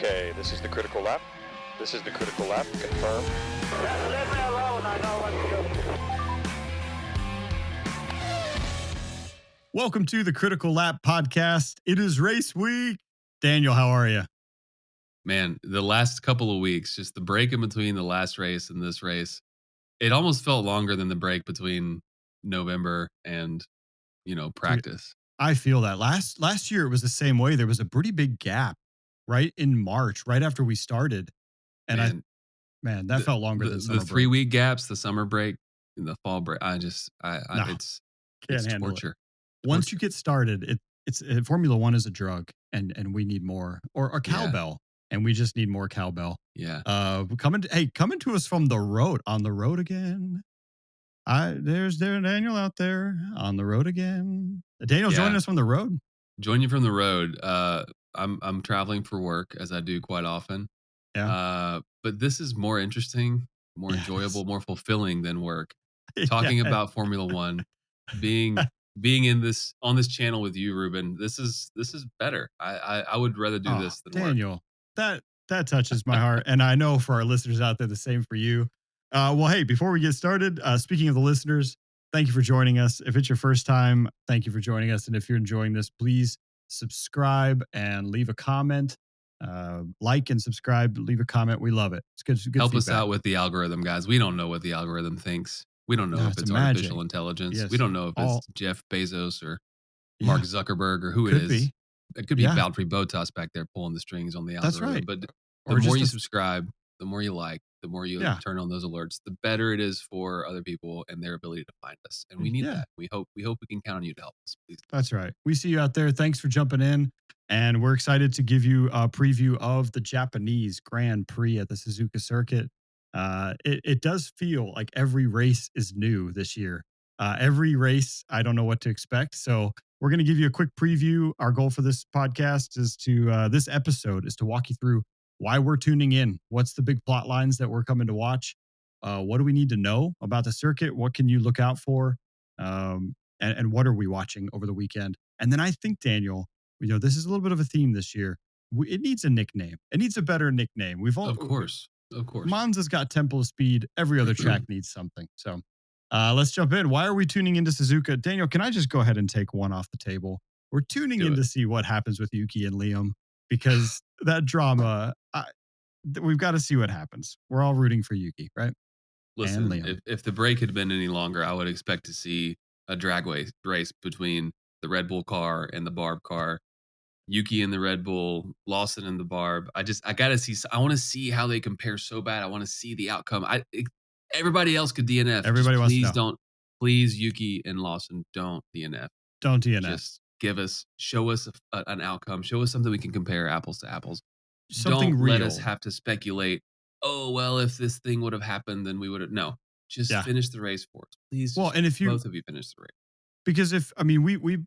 Okay, this is the critical lap. This is the critical lap. Confirm. Leave me alone. I know what to do. Welcome to the Critical Lap podcast. It is race week. Daniel, how are you? Man, the last couple of weeks, just the break in between the last race and this race, it almost felt longer than the break between November and, practice. I feel that. Last year, it was the same way. There was a pretty big gap right in March, right after we started. And that felt longer than summer the break. 3-week gaps, the summer break, and the fall break. It's handle torture. Once you get started, it's Formula One is a drug, and we need more, or cowbell, and we just need more cowbell. Yeah. Coming to us from the road, on the road again. There's Daniel out there on the road again. Daniel joining us from the road. Join you from the road. I'm traveling for work, as I do quite often. Yeah. But this is more interesting, more enjoyable, more fulfilling than work. Talking about Formula One, being on this channel with you, Ruben. This is better. I would rather do this than Daniel, work. That touches my heart, and I know for our listeners out there, the same for you. Well, hey, before we get started, speaking of the listeners, thank you for joining us. If it's your first time, thank you for joining us, and if you're enjoying this, please subscribe and leave a comment. Like and subscribe, leave a comment. We love it. It's good. Help feedback. Us out with the algorithm, guys. We don't know what the algorithm thinks. We don't know if it's artificial intelligence. Yes. We don't know if it's Jeff Bezos or Mark Zuckerberg or who it is. Be. It could be Valtteri Bottas back there pulling the strings on the algorithm. That's right. But the more you subscribe, the more you like, the more you turn on those alerts, the better it is for other people and their ability to find us. And we need that. We hope we can count on you to help us, please. That's right. We see you out there. Thanks for jumping in. And we're excited to give you a preview of the Japanese Grand Prix at the Suzuka Circuit. It does feel like every race is new this year. Every race, I don't know what to expect. So we're going to give you a quick preview. Our goal for this podcast is this episode is to walk you through why we're tuning in. What's the big plot lines that we're coming to watch? What do we need to know about the circuit? What can you look out for? And what are we watching over the weekend? And then I think, Daniel, this is a little bit of a theme this year. It needs a nickname. It needs a better nickname. Of course. Monza's got Temple of Speed. Every other track needs something. So let's jump in. Why are we tuning into Suzuka? Daniel, can I just go ahead and take one off the table? We're tuning in to see what happens with Yuki and Liam, because that drama, we've got to see what happens. We're all rooting for Yuki, right? Listen, if the break had been any longer, I would expect to see a drag race between the Red Bull car and the Barb car. Yuki and the Red Bull, Lawson and the Barb. I want to see how they compare so bad. I want to see the outcome. Everybody else could DNF. Everybody wants to know. Please, Yuki and Lawson, don't DNF. Don't DNF. Just show us an outcome. Show us something we can compare apples to apples. Something don't real. Let us have to speculate. Oh, well, if this thing would have happened, then we would have. No, just finish the race for us, please. Well, and if both of you finish the race. Because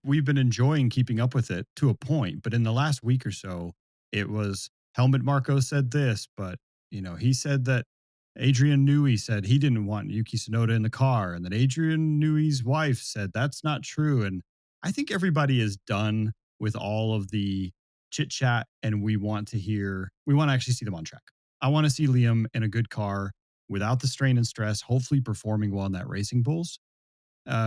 we've been enjoying keeping up with it to a point, but in the last week or so, it was Helmut Marko said this, but he said that Adrian Newey said he didn't want Yuki Tsunoda in the car, and that Adrian Newey's wife said that's not true. And I think everybody is done with all of the chit chat, and we want to actually see them on track. I want to see Liam in a good car without the strain and stress, hopefully performing well in that Racing Bulls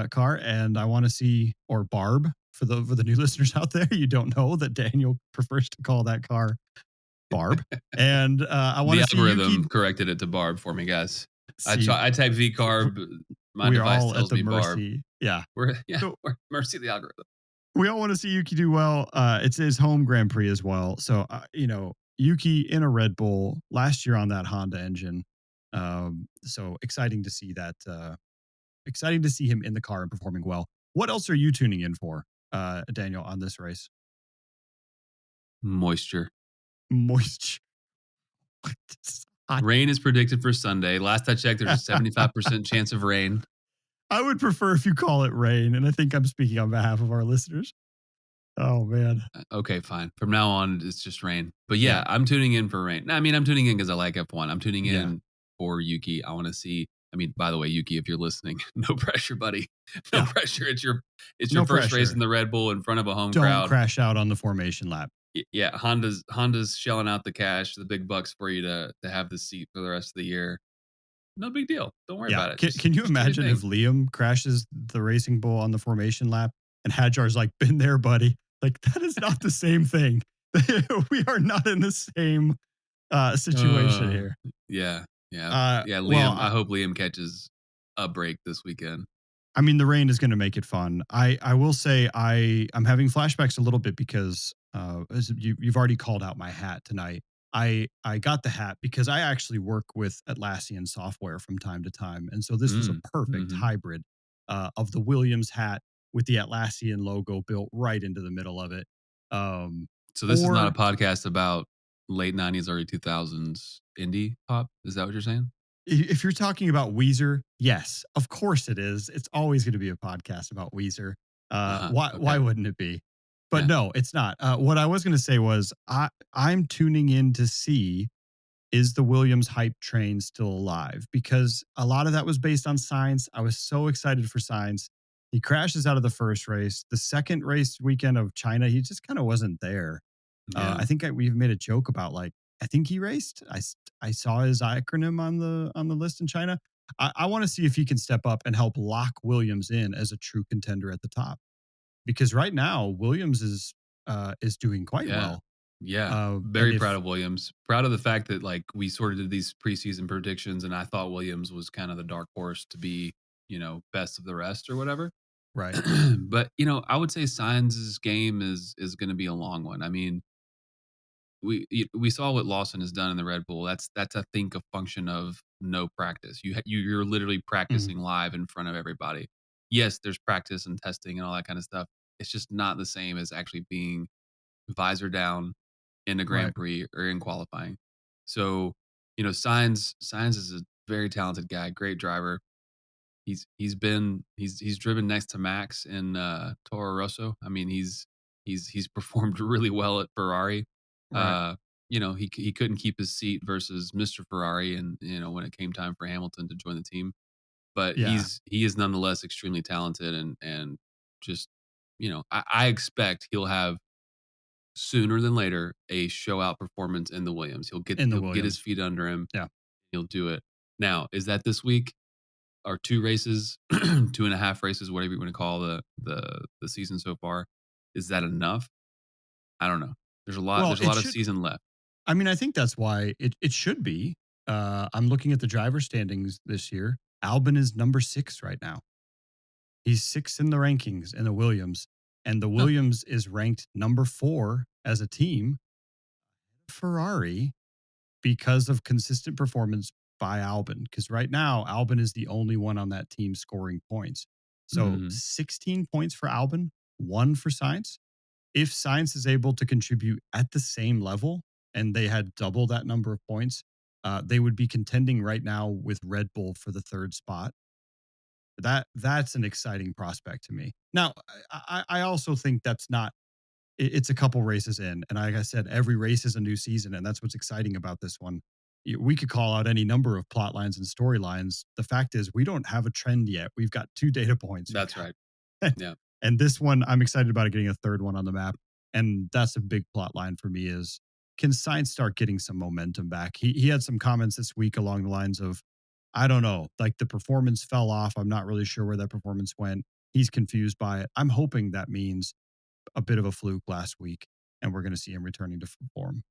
car. And I want to see, or Barb, for the new listeners out there, you don't know that Daniel prefers to call that car Barb. And I want to see the algorithm Yuki corrected it to Barb for me, guys. I type V carb. My device tells me Barb. Yeah, we're mercy of the algorithm. We all want to see Yuki do well. It's his home Grand Prix as well. So Yuki in a Red Bull last year on that Honda engine. So exciting to see that. Exciting to see him in the car and performing well. What else are you tuning in for, Daniel, on this race? Moisture. Rain is predicted for Sunday. Last I checked, there's a 75% chance of rain. I would prefer if you call it rain, and I think I'm speaking on behalf of our listeners. Oh, man. Okay, fine. From now on, it's just rain. But yeah, I'm tuning in for rain. I'm tuning in because I like F1. I'm tuning in for Yuki. I want to see. By the way, Yuki, if you're listening, no pressure, buddy. No pressure. It's your first race in the Red Bull in front of a home crowd. Don't crash out on the formation lap. Yeah, Honda's shelling out the cash, the big bucks for you to have the seat for the rest of the year. No big deal. Don't worry Yeah. about it. Can you Just do your imagine if thing. Liam crashes the Racing Bull on the formation lap and Hadjar's like, been there, buddy? Like, that is not the same thing. We are not in the same situation Uh, here. yeah, yeah, yeah. Well, Liam, I hope Liam catches a break this weekend. I mean, the rain is going to make it fun. I will say I'm having flashbacks a little bit because as you've already called out my hat tonight. I got the hat because I actually work with Atlassian software from time to time, and so this was a perfect Mm-hmm. hybrid of the Williams hat with the Atlassian logo built right into the middle of it. Um, So this is not a or podcast about late '90s, early 2000s indie pop. Is that what you're saying? If you're talking about Weezer, yes, of course it is. It's always going to be a podcast about Weezer. Why Okay. wouldn't it be? But Yeah. no, it's not. What I was going to say was I'm tuning in to see, is the Williams hype train still alive? Because a lot of that was based on Sainz. I was so excited for Sainz. He crashes out of the first race. The second race weekend of China, he just kind of wasn't there. Yeah. I think we've made a joke about, like, I think he raced. I saw his acronym on the list in China. I want to see if he can step up and help lock Williams in as a true contender at the top, because right now Williams is doing quite Yeah. well. Yeah. And Very proud if of Williams. Proud of the fact that like we sort of did these preseason predictions and I thought Williams was kind of the dark horse to be, best of the rest or whatever. right, But, I would say Sainz's game is going to be a long one. I mean, we saw what Lawson has done in the Red Bull. That's I think a function of no practice. You're literally mhm, practicing live in front of everybody. Yes, there's practice and testing and all that kind of stuff. It's just not the same as actually being visor down in a right, Grand Prix or in qualifying. So, Sainz is a very talented guy, great driver. He's driven next to Max in Toro Rosso. I mean, he's performed really well at Ferrari. right, Uh, he couldn't keep his seat versus Mr. Ferrari, and when it came time for Hamilton to join the team, but yeah, he is nonetheless extremely talented and just I expect he'll have sooner than later a show out performance in the Williams. in the He'll get his Williams, feet under him. yeah. He'll do it. Now, is that this week? Our 2 races, 2.5 races, whatever you want to call the season so far. Is that enough? I don't know. Well, There's a it lot of should. season left. I mean, I think that's why it should be. I'm looking at the driver standings this year. Albon is number 6 right now. He's 6 in the rankings in the Williams, and the Huh. Williams is ranked number 4 as a team, Ferrari, because of consistent performance by Albon. Because right now, Albon is the only one on that team scoring points. So Mhm. 16 points for Albon, 1 for Sainz. If Sainz is able to contribute at the same level and they had double that number of points, they would be contending right now with Red Bull for the 3rd spot. That's an exciting prospect to me. Now, I also think that's not. It's a couple races in, and like I said, every race is a new season, and that's what's exciting about this one. We could call out any number of plot lines and storylines. The fact is, we don't have a trend yet. We've got 2 data points. That's right. Yeah. And this one, I'm excited about getting a 3rd one on the map, and that's a big plot line for me. Is, can Sainz start getting some momentum back? He had some comments this week along the lines of, I don't know, like the performance fell off. I'm not really sure where that performance went. He's confused by it. I'm hoping that means a bit of a fluke last week, and we're going to see him returning to form.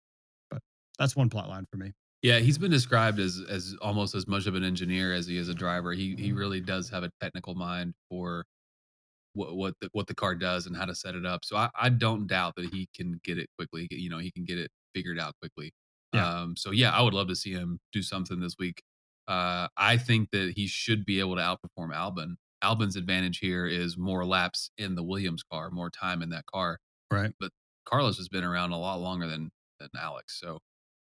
But that's one plot line for me. Yeah, he's been described as almost as much of an engineer as he is a driver. He really does have a technical mind for what the car does and how to set it up. So I don't doubt that he can get it quickly. He can get it figured out quickly. Yeah. So yeah, I would love to see him do something this week. I think that he should be able to outperform Albon. Albon's advantage here is more laps in the Williams car, more time in that car. Right. But Carlos has been around a lot longer than Alex. So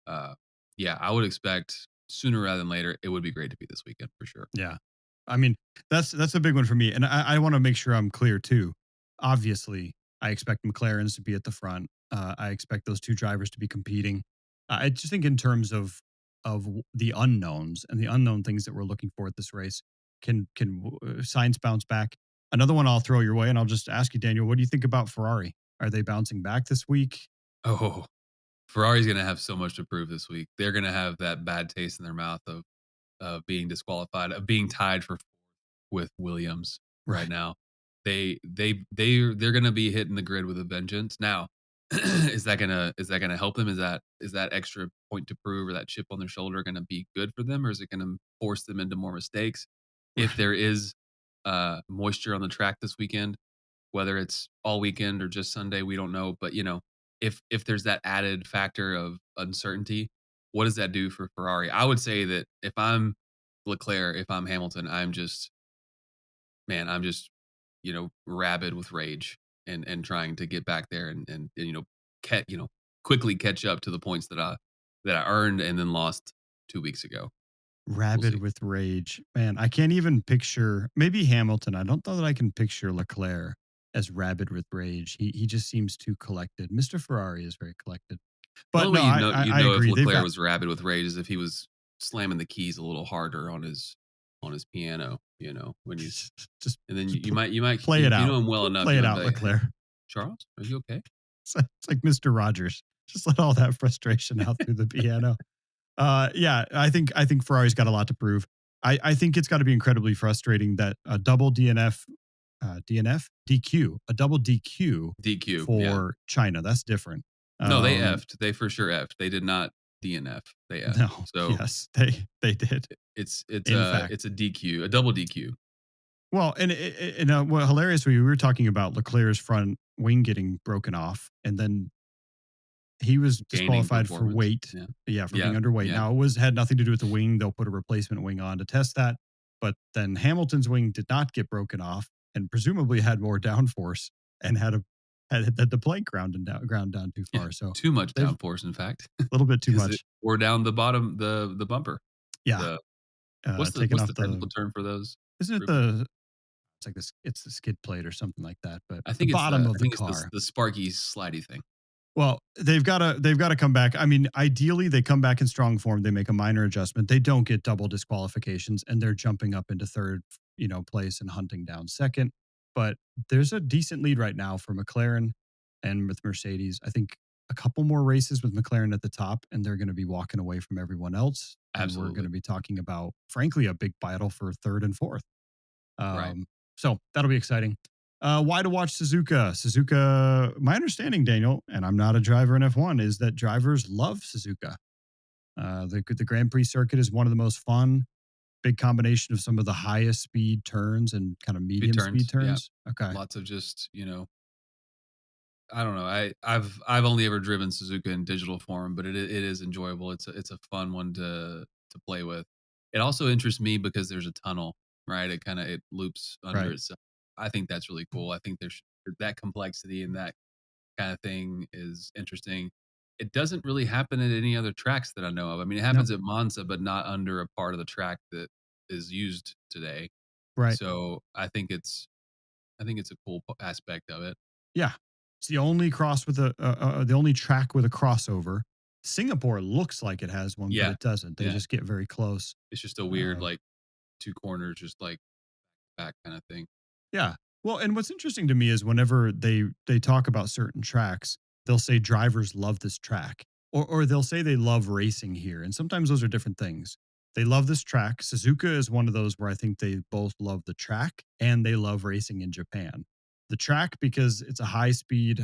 uh, yeah, I would expect sooner rather than later. It would be great to be this weekend for sure. Yeah. I mean, that's a big one for me. And I want to make sure I'm clear too. Obviously, I expect McLaren's to be at the front. I expect those 2 drivers to be competing. I just think in terms of the unknowns and the unknown things that we're looking for at this race, can Sainz bounce back? Another one I'll throw your way, and I'll just ask you, Daniel, what do you think about Ferrari? Are they bouncing back this week? Oh, Ferrari's going to have so much to prove this week. They're going to have that bad taste in their mouth of being disqualified, of being tied for with Williams right Right. now. They're going to be hitting the grid with a vengeance. Now, is that gonna help them? Is that extra point to prove or that chip on their shoulder going to be good for them, or is it going to force them into more mistakes? If Right. there is moisture on the track this weekend, whether it's all weekend or just Sunday, we don't know. But if there's that added factor of uncertainty, what does that do for Ferrari? I would say that if I'm Leclerc, if I'm Hamilton, I'm just rabid with rage and trying to get back there and quickly catch up to the points that I earned and then lost 2 weeks ago. We'll Rabid see. with rage. Man, I can't even picture maybe Hamilton. I don't know that I can picture Leclerc as rabid with rage. He just seems too collected. Mr. Ferrari is very collected. The But only no, way you'd know I if agree. They've Leclerc got was rabid with rage is if he was slamming the keys a little harder on his piano. When he's just, and then just you might play it if you out. know him well enough, Play you it might out, be like, "Hey, Leclerc. Charles, are you okay?" It's like Mr. Rogers. Just let all that frustration out through the piano. Yeah, I think Ferrari's got a lot to prove. I think it's got to be incredibly frustrating that a double DQ, a double DQ DQ, yeah. for China. That's different. No, they Um, effed. They for sure effed. They did not DNF. They effed. no, So yes, they did. it's it's In a fact, it's a DQ, a double DQ. well, and what hilarious we were talking about Leclerc's front wing getting broken off, and then he was Gaining disqualified for performance. weight. Yeah. Yeah, for being Yeah. underweight. Yeah. Now it had nothing to do with the wing. They'll put a replacement wing on to test that. But then Hamilton's wing did not get broken off, and presumably had more downforce and had the plank ground down too Yeah. far. So Too much they've a downforce, in fact, little bit too because it much. wore down the bottom, the bumper. Yeah, The what's the taking what's off the technical term for those? isn't it Ruben? the it's like this it's the skid plate or something like that, but I the think it's bottom the of I the think it's the car. the Sparky slidey thing. Well, they've gotta come back. I mean, ideally, they come back in strong form. They make a minor adjustment. They don't get double disqualifications, and they're jumping up into third, place and hunting down second. But there's a decent lead right now for McLaren and with Mercedes. I think a couple more races with McLaren at the top, and they're going to be walking away from everyone else. And we're going Absolutely. to be talking about, frankly, a big battle for third and fourth. Right. So that'll be exciting. Why to watch Suzuka? Suzuka, my understanding, Daniel, and I'm not a driver in F1, is that drivers love Suzuka. The Grand Prix circuit is one of the most fun, big combination of some of the highest speed turns and kind of Speed medium speed turns. Yeah. turns. Okay. Lots of just, I don't know. I've only ever driven Suzuka in digital form, but it is enjoyable. It's a fun one to play with. It also interests me because there's a tunnel, right? It loops under Right. itself. I think that's really cool. I think there's that complexity and that kind of thing is interesting. It doesn't really happen at any other tracks that I know of. I mean, it Nope. happens at Monza, but not under a part of the track that is used today. Right. So I think it's a cool aspect of it. Yeah. It's the only cross with the only track with a crossover. Singapore looks like it has one, but Yeah, it doesn't. They yeah. just get very close. It's just a weird, Um, like, 2 corners, just, like, back kinda thing. Yeah. Well, and what's interesting to me is whenever they talk about certain tracks, they'll say drivers love this track, or they'll say they love racing here, and sometimes those are different things. They love this track. Suzuka is one of those where I think they both love the track and they love racing in Japan. The track because it's a high speed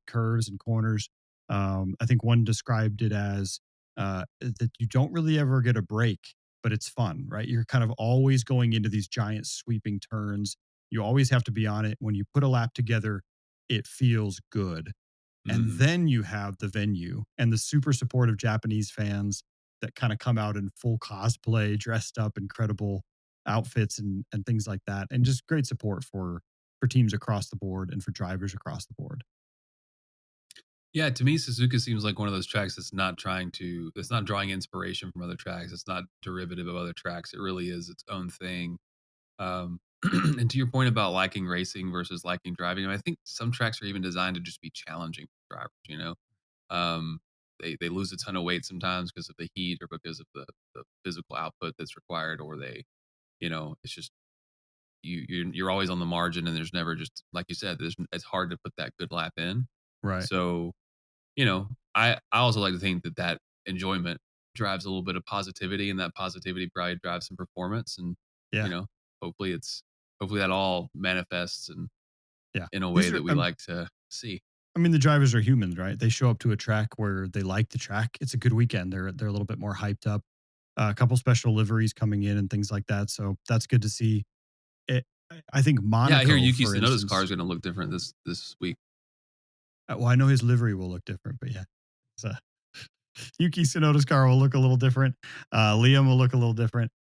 curves and corners. I think one described it as that you don't really ever get a break, but it's fun, right? You're kind of always going into these giant sweeping turns. You always have to be on it. When you put a lap together, it feels good. And Mhm. then you have the venue and the super supportive Japanese fans that kind of come out in full cosplay, dressed up, incredible outfits and things like that. And just great support for teams across the board and for drivers across the board. Yeah, to me, Suzuka seems like one of those tracks that's not drawing inspiration from other tracks. It's not derivative of other tracks. It really is its own thing. Um, and to your point about liking racing versus liking driving, I think some tracks are even designed to just be challenging for drivers. Um, they lose a ton of weight sometimes because of the heat or because of the physical output that's required, or it's just you're always on the margin, and there's never just like you said, it's hard to put that good lap in. Right. So I also like to think that enjoyment drives a little bit of positivity, and that positivity probably drives some performance, and you Yeah. know, hopefully that all manifests Yeah. in a way These are, that we like to see. I mean, the drivers are humans, right? They show up to a track where they like the track. It's a good weekend. They're a little bit more hyped up. A couple special liveries coming in and things like that. So that's good to see. It, I think Yeah, I hear Monaco, Yuki for Tsunoda's car instance. is going to look different this week. Well, I know his livery will look different, but yeah. So Yuki Tsunoda's car will look a little different. Liam will look a little different.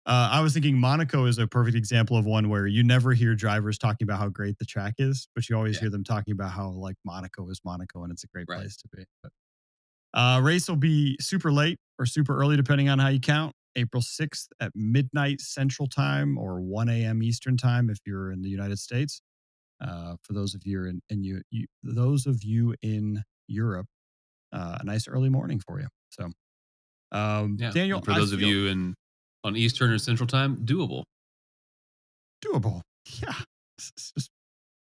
I was thinking Monaco is a perfect example of one where you never hear drivers talking about how great the track is, but you always Yeah, hear them talking about how like Monaco is Monaco and it's a great right. place to be. But race will be super late or super early, depending on how you count. April 6th at midnight Central Time or 1 a.m. Eastern Time if you're in the United States. For those of you those of you in Europe, a nice early morning for you. So, Yeah, Daniel, and for I those of feel you on Eastern or Central Time, doable. doable. Yeah,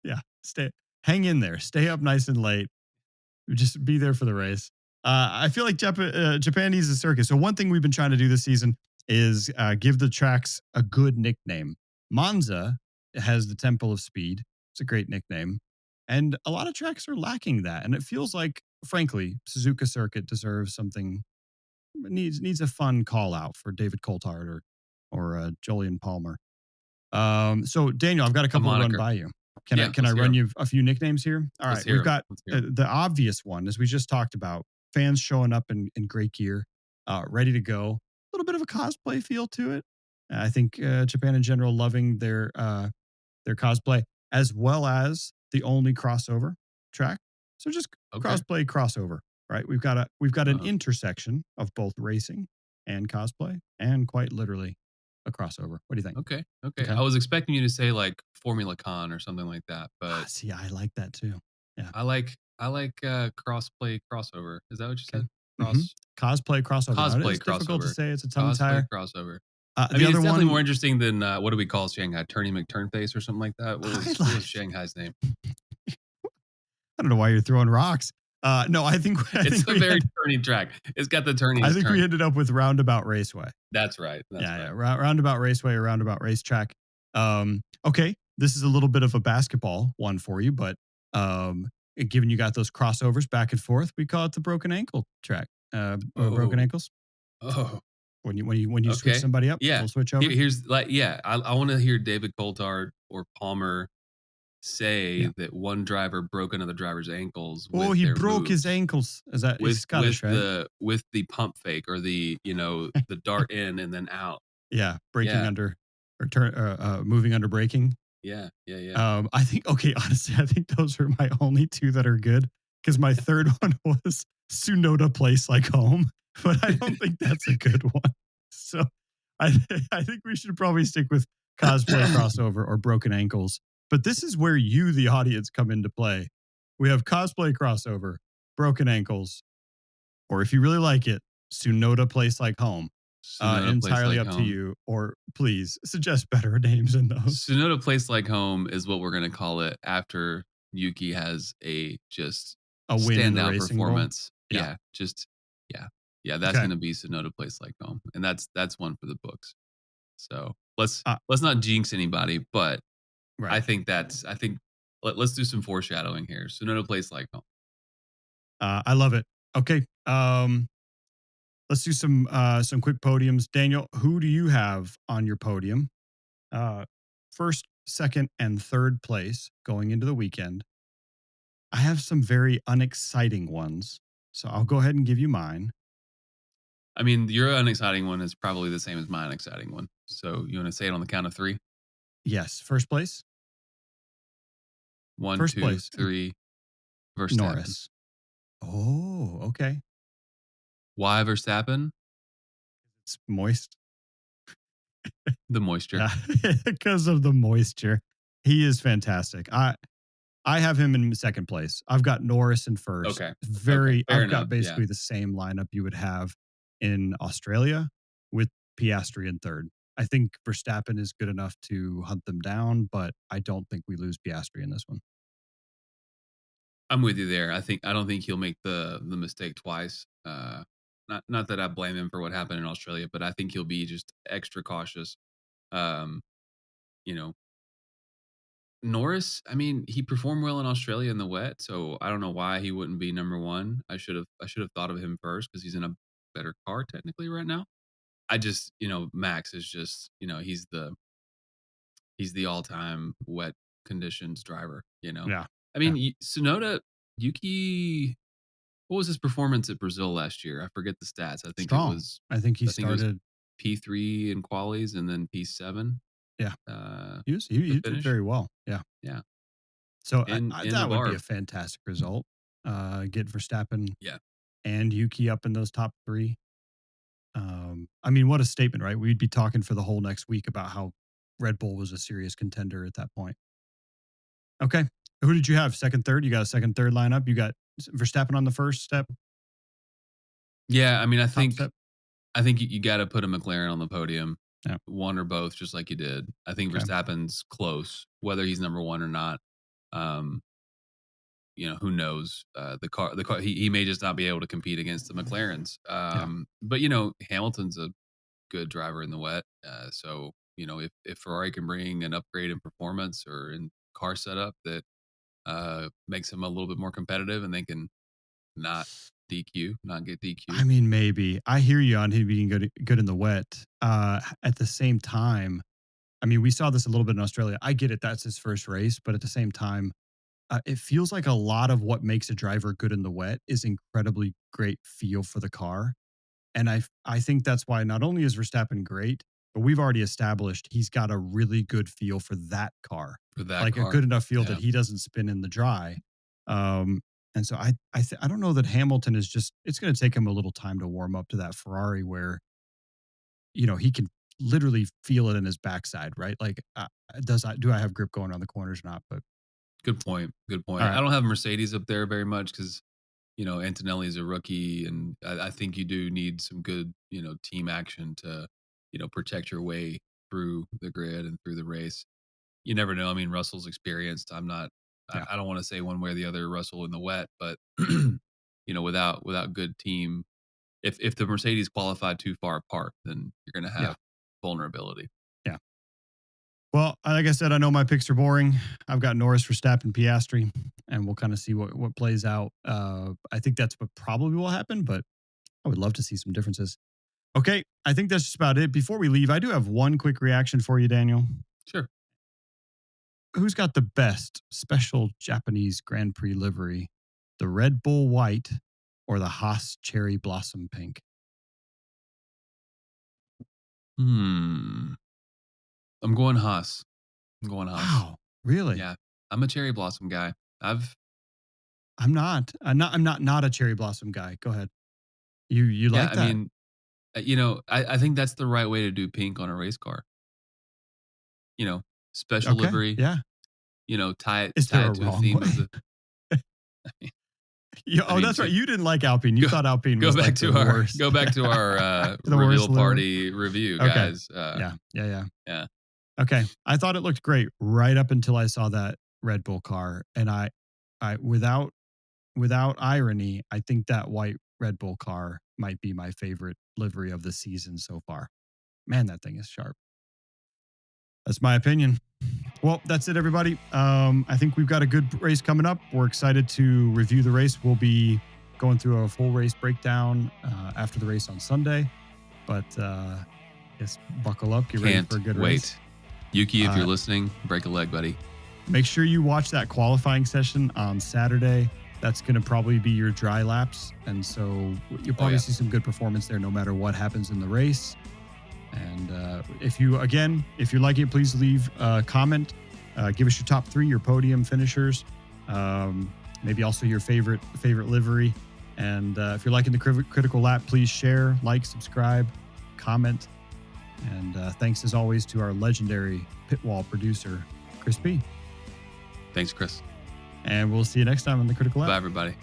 yeah. Hang in there. Stay up nice and late. Just be there for the race. I feel like Japan needs a circus. So one thing we've been trying to do this season is give the tracks a good nickname. Monza has the Temple of Speed. It's a great nickname. And a lot of tracks are lacking that. And it feels like, frankly, Suzuka Circuit deserves something, needs a fun call out for David Coulthard or Julian Palmer. So Daniel, I've got a A couple to run moniker. by you. Can I Yeah, can I let's hear run 'em. you a few nicknames here? All Let's right, hear we've 'em. got Let's hear 'em. the obvious one, as we just talked about, fans showing up in great gear, ready to go. A little bit of a cosplay feel to it. I think Japan in general loving their cosplay, as well as the only crossover track. So just Okay. crossplay crossover, right? We've got an Uh-huh. intersection of both racing and cosplay, and quite literally a crossover. What do you think? Okay. Okay. Okay. I was expecting you to say like Formula Con or something like that, but See, I like that too. Yeah. I like crossplay crossover. Is that what you Okay. said? Mm-hmm. Cross Cosplay crossover. Now it cosplay is difficult to crossover. say. It's a tongue Cosplay tire. crossover. I The mean, other it's definitely more one, interesting than what do we call Shanghai? Turny McTurnface or something like that. What I was like. Shanghai's name? I don't know why you're throwing rocks. No, I It's think a we very had. turny track. It's got the I turniest think we turn. ended up with Roundabout Raceway. That's right. That's Yeah, yeah. right. Roundabout Raceway or Roundabout Racetrack. Okay, this is a little bit of a basketball one for you, but given you got those crossovers back and forth, we call it the broken ankle track. Or broken Oh, ankles. oh, When you switch okay. somebody up, Yeah. we'll switch over. Here's like, yeah, I want to hear David Coulthard or Palmer say Yeah. that one driver broke another driver's ankles Oh, with he their broke his moves, ankles. Is that he's with with Scottish, right? the pump fake or the dart in and then out. Yeah, braking Yeah, under or moving under braking. yeah, yeah, yeah. I think okay, honestly, I think those are my only two that are good because my third one was Tsunoda Place Like Home, but I don't think that's a good one. So I think we should probably stick with cosplay crossover or broken ankles. But this is where you, the audience, come into play. We have cosplay crossover, broken ankles, or if you really like it, Tsunoda Place Like Home. Sonoda Place Entirely Like up to Home. you, or please suggest better names in those. Sonoda Place Like Home is what we're gonna call it after Yuki has a just A win in the standout Racing Bowl. performance. Yeah. Yeah, just yeah, yeah. That's Okay. gonna be Sonoda Place Like Home, and that's one for the books. So let's Uh, let's not jinx anybody, but right. I think let's do some foreshadowing here. Sonoda Place Like Home. I love it. Okay. Let's do some quick podiums. Daniel, who do you have on your podium? First, second, and third place going into the weekend. I have some very unexciting ones, so I'll go ahead and give you mine. I mean, your unexciting one is probably the same as my unexciting one. So you want to say it on the count of three? Yes, first place. One, First two, place, three. Verstappen. Norris. Oh, okay. Why Verstappen? It's moist. The moisture. Yeah, because of the moisture. He is fantastic. I have him in second place. I've got Norris in first. Okay. Okay. Very, Fair I've got enough. Yeah. basically the same lineup you would have in Australia with Piastri in third. I think Verstappen is good enough to hunt them down, but I don't think we lose Piastri in this one. I'm with you there. I don't think he'll make the mistake twice. Not that I blame him for what happened in Australia, but I think he'll be just extra cautious. Um, you know, Norris, I mean, he performed well in Australia in the wet, so I don't know why he wouldn't be number one. I should have thought of him first because he's in a better car technically right now. I just, Max is just, he's the all time wet conditions driver. Yeah. I mean, Tsunoda, Yuki, what was his performance at Brazil last year? I forget the stats. I think Strong. it was. I think he started P3 in qualies and then P7. Yeah. He did very well. Yeah. Yeah. So In that would be a fantastic result. Get Verstappen and Yuki up in those top three. I mean, what a statement, right? We'd be talking for the whole next week about how Red Bull was a serious contender at that point. Okay. Who did you have? Second, third? You got a second, third lineup? You got Verstappen on the first step? Yeah. I mean, I think you got to put a McLaren on the podium. Yeah. One or both, just like you did. I think Verstappen's close, whether he's number one or not. Who knows? The car, he may just not be able to compete against the McLarens. But Hamilton's a good driver in the wet. So if Ferrari can bring an upgrade in performance or in car setup that makes him a little bit more competitive, and they can not get DQ. I mean, maybe. I hear you on him being good in the wet. At the same time, I mean, we saw this a little bit in Australia. I get it. That's his first race. But at the same time, it feels like a lot of what makes a driver good in the wet is incredibly great feel for the car. And I think that's why not only is Verstappen great, but we've already established he's got a really good feel for that car. A good enough feel that he doesn't spin in the dry. And so I don't know that Hamilton is it's going to take him a little time to warm up to that Ferrari where, he can literally feel it in his backside, right? Like, do I have grip going on the corners or not? But good point. Right. I don't have Mercedes up there very much because, Antonelli's a rookie, and I think you do need some good, team action to, protect your way through the grid and through the race. You never know. I mean, Russell's experienced. I don't want to say one way or the other Russell in the wet, but without good team, if the Mercedes qualified too far apart, then you're going to have vulnerability. Yeah. Well, like I said, I know my picks are boring. I've got Norris, Verstappen, Piastri, and we'll kind of see what plays out. I think that's what probably will happen, but I would love to see some differences. Okay, I think that's just about it. Before we leave, I do have one quick reaction for you, Daniel. Sure. Who's got the best special Japanese Grand Prix livery? The Red Bull white or the Haas cherry blossom pink? I'm going Haas. Wow, really? Yeah, I'm a cherry blossom guy. I'm not a cherry blossom guy. Go ahead. You like that? I mean, I think that's the right way to do pink on a race car. Special livery. Yeah. Tie it to the theme of the. That's right. You didn't like Alpine. You thought Alpine was go back to our reveal party review, guys. Yeah. Okay. I thought it looked great right up until I saw that Red Bull car, and I without irony, I think that white Red Bull car might be my favorite livery of the season so far. Man, that thing is sharp. That's my opinion. Well, that's it, everybody. I think we've got a good race coming up. We're excited to review the race. We'll be going through a full race breakdown after the race on Sunday. But just buckle up. Get ready for a good race. Yuki, if you're listening, break a leg, buddy. Make sure you watch that qualifying session on Saturday. That's going to probably be your dry laps. And so you'll probably see some good performance there no matter what happens in the race. And if you're liking it, please leave a comment. Give us your top 3, your podium finishers. Maybe also your favorite livery. And if you're liking the critical lap, please share, like, subscribe, comment. And thanks as always to our legendary pit wall producer, Chris P. Thanks, Chris. And we'll see you next time on the Critical Lap. Bye, everybody.